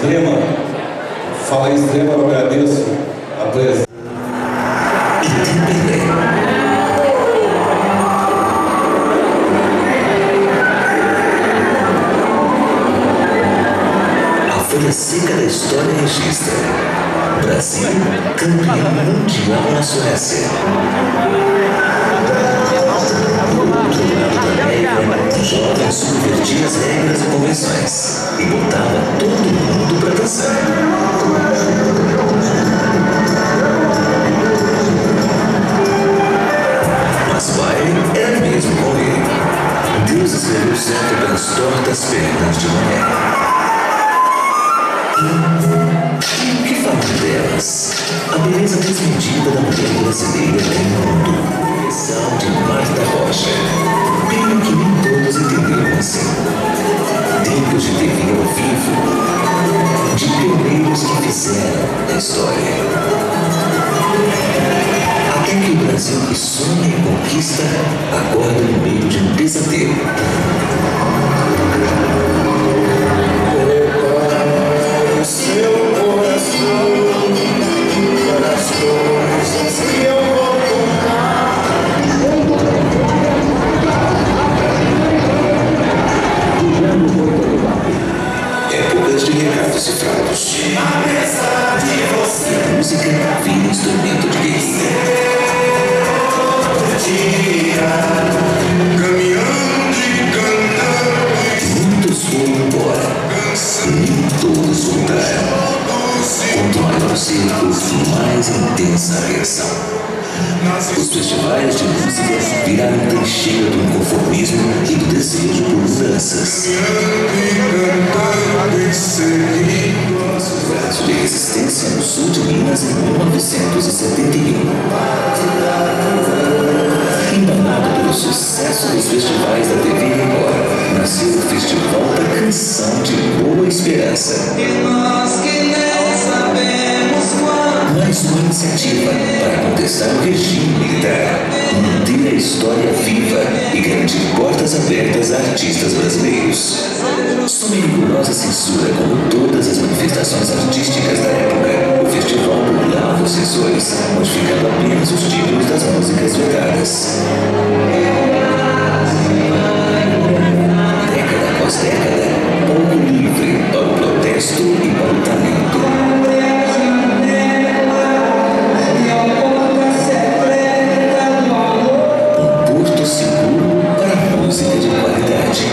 Extrema. Fala Extrema, eu agradeço a presença. A folha seca da história registra: Brasil, campeão mundial na Suécia. Os jovens subvertiam as regras e convenções e botavam todo mundo para dançar. Mas o baile era mesmo com ele. Deus escreveu certo pelas tortas pernas de mulher. E o que falar delas? A beleza desmedida da mulher brasileira tem mundo. Sal de Marta Rocha. Pena que nem todos entenderam assim. Tempos de TV ao vivo, de pioneiros que fizeram a história. Até que o Brasil que sonha e conquista acorda no meio de um pesadelo. Prepara seu coração para as coisas que eu vou contar. Épocas de recados cifrados. Apesar de você, a música vira instrumento de guerra. Caminhando e cantando. Muitos foram embora, nem todos voltaram. Quanto maior o circo, mais intensa a reação. Os festivais de música viraram trincheira do inconformismo e do desejo por mudanças. Verso de resistência no sul de Minas em 1971. Embanado pelo sucesso dos festivais da TV Record, nasceu o Festival da Canção de Boa Esperança. Mais uma iniciativa para contestar o regime militar, manter a história viva e garantir portas abertas a artistas brasileiros. Sob rigorosa censura, como todas as manifestações artísticas da época, o festival burlava os censores, modificando apenas os títulos das músicas vedadas. Década após década, pouco livre para o protesto e para o talento. Seguro para música de qualidade.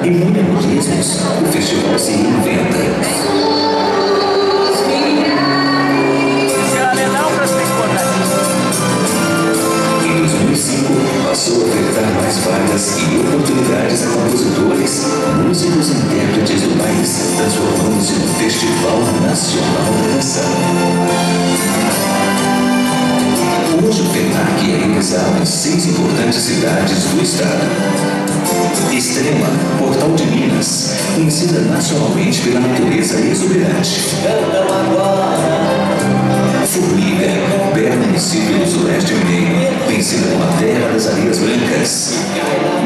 Em modernismos, o festival se reinventa. Em 2005, passou a ofertar mais vagas e oportunidades a compositores, músicos e intérpretes do país, transformando-se no Festival Nacional da Canção. Hoje o FENAC é realizado em 6 importantes cidades do estado. Extrema, Portal de Minas, conhecida nacionalmente pela natureza exuberante. Formiga, belo município do Sudeste Mineiro, conhecida como a terra das areias brancas.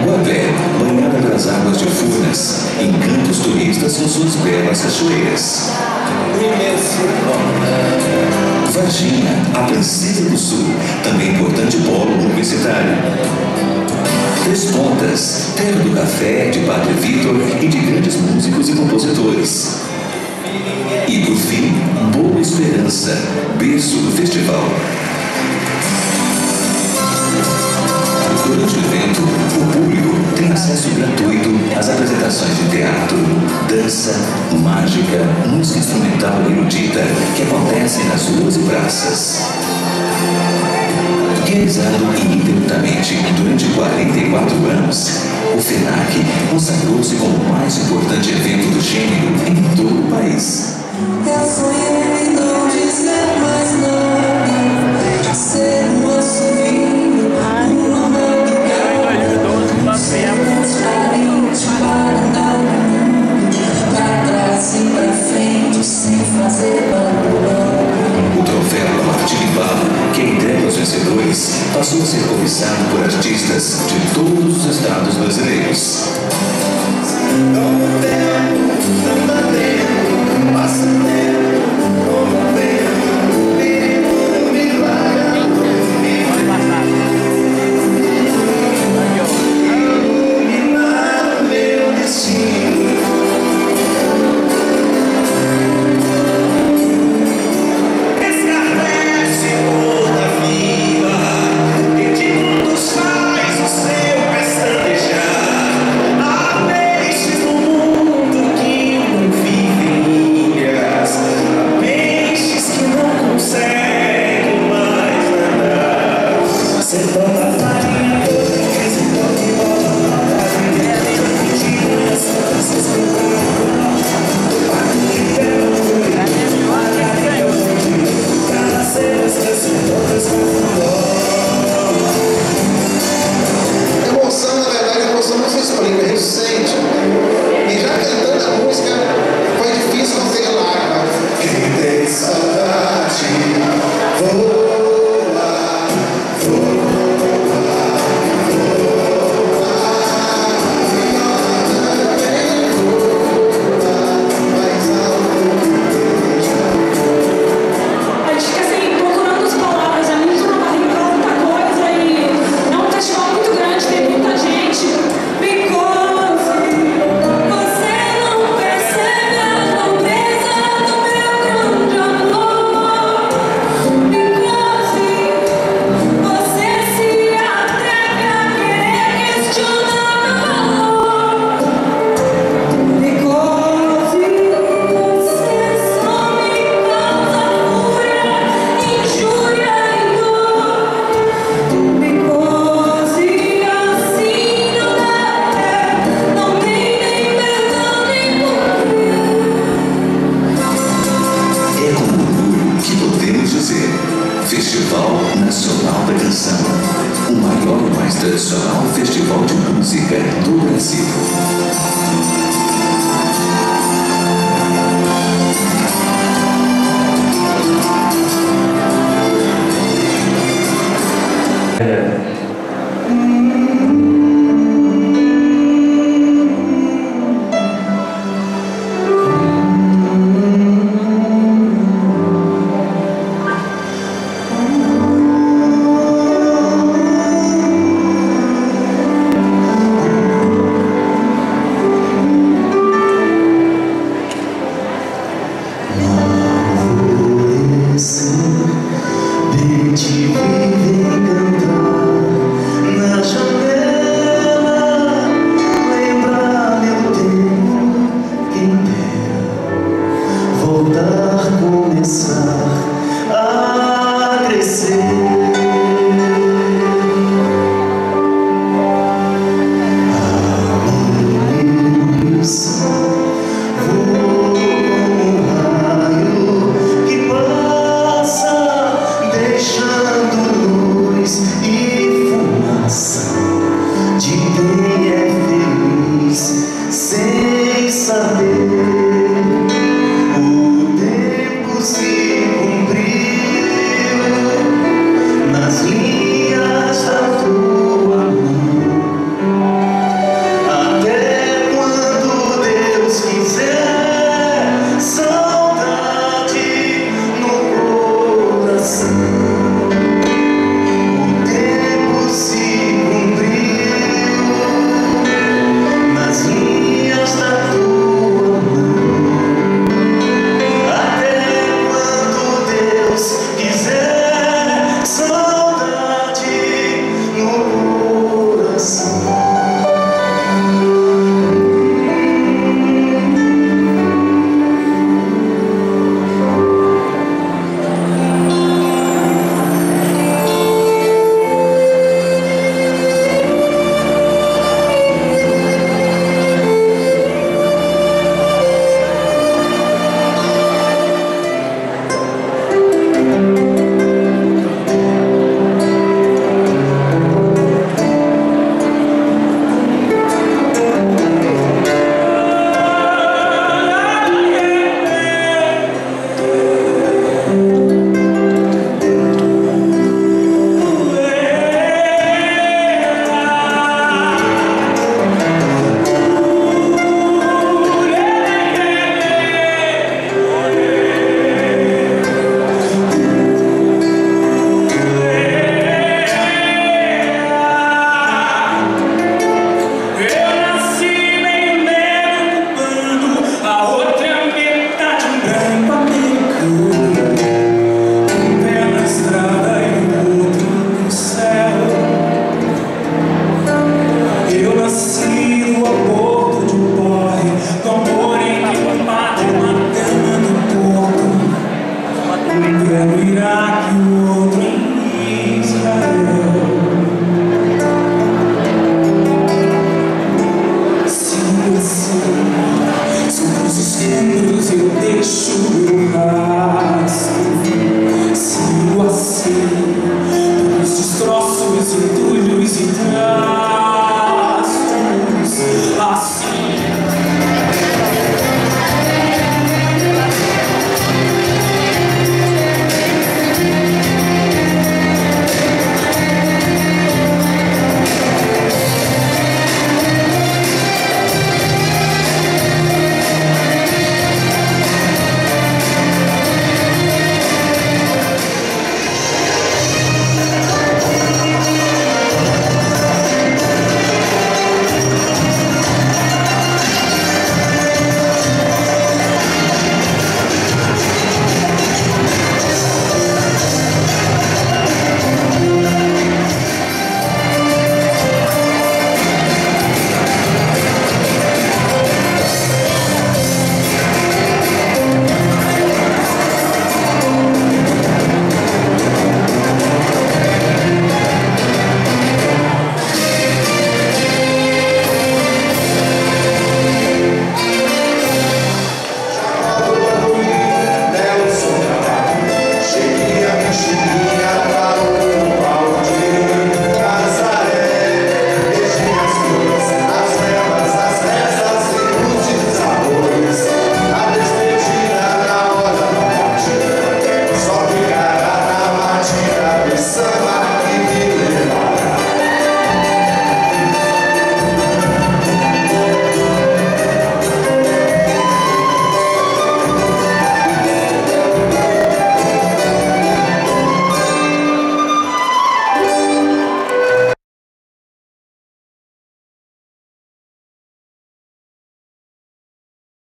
Guapé, banhada pelas águas de Furnas, encanta os turistas com suas belas cachoeiras. Varginha, a princesa do sul, também importante polo universitário. Três Pontas, terra do café, de Padre Vitor e de grandes músicos e compositores. E por fim, Boa Esperança, berço do festival. Durante o evento, o público tem acesso gratuito às apresentações de teatro, dança, mágica, música instrumental e erudita que acontecem nas ruas e praças. Realizado ininterruptamente durante 44 anos, o FENAC consagrou-se como o mais importante evento do gênero em todo o país. Eu sonhei em não dizer mais nada, de ser um assobio, uma madrugada, ser transparente para andar no mundo, pra trás e pra frente, sem fazer barulho. O troféu da Martim Barro, que entrega aos vencedores, passou a ser protagonizado por